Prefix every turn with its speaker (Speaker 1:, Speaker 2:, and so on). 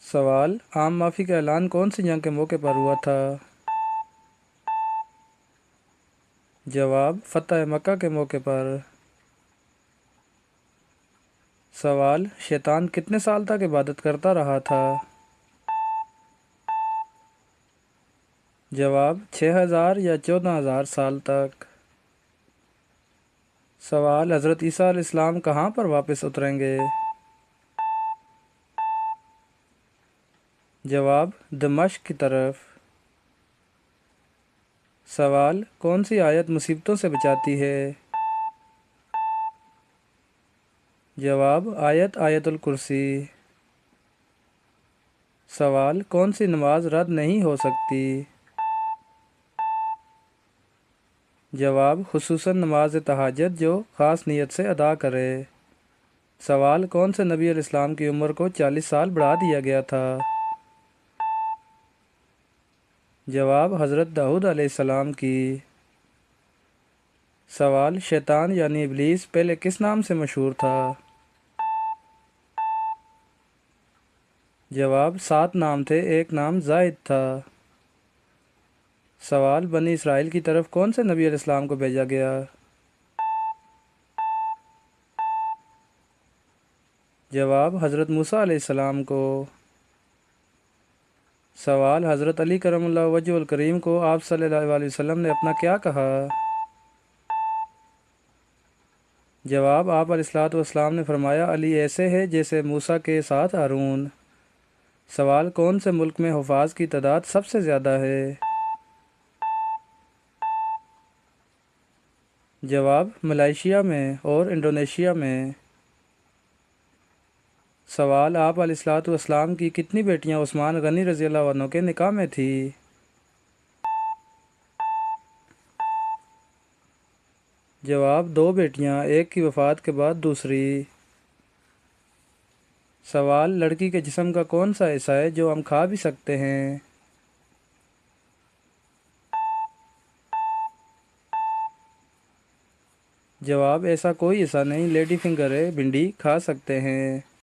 Speaker 1: سوال: عام معافی کا اعلان کون سی جنگ کے موقع پر ہوا تھا؟ جواب: فتح مکہ کے موقع پر۔ سوال: شیطان کتنے سال تک عبادت کرتا رہا تھا؟ جواب: 6000 یا 14000 سال تک۔ سوال: حضرت عیسیٰ علیہ السلام کہاں پر واپس اتریں گے؟ جواب: دمشق کی طرف۔ سوال: کون سی آیت مصیبتوں سے بچاتی ہے؟ جواب: آیت الکرسی۔ سوال: کون سی نماز رد نہیں ہو سکتی؟ جواب: خصوصاً نماز تہجد جو خاص نیت سے ادا کرے۔ سوال: کون سے نبی علیہ السلام کی عمر کو 40 سال بڑھا دیا گیا تھا؟ جواب: حضرت داؤد علیہ السلام کی۔ سوال: شیطان یعنی ابلیس پہلے کس نام سے مشہور تھا؟ جواب: 7 نام تھے، ایک نام زاہد تھا۔ سوال: بنی اسرائیل کی طرف کون سے نبی علیہ السلام کو بھیجا گیا؟ جواب: حضرت موسیٰ علیہ السلام کو۔ سوال: حضرت علی کرم اللہ وجہہ الکریم کو آپ صلی اللہ علیہ وسلم نے اپنا کیا کہا؟ جواب: آپ علیہ السلام نے فرمایا، علی ایسے ہے جیسے موسیٰ کے ساتھ ہارون۔ سوال: کون سے ملک میں حفاظ کی تعداد سب سے زیادہ ہے؟ جواب: ملائیشیا میں اور انڈونیشیا میں۔ سوال: آپ علیہ السلام کی کتنی بیٹیاں عثمان غنی رضی اللہ عنہ کے نکاح میں تھیں؟ جواب: 2 بیٹیاں، ایک کی وفات کے بعد دوسری۔ سوال: لڑکی کے جسم کا کون سا حصہ ہے جو ہم کھا بھی سکتے ہیں؟ جواب: ایسا کوئی حصہ نہیں، لیڈی فنگر ہے، بھنڈی کھا سکتے ہیں۔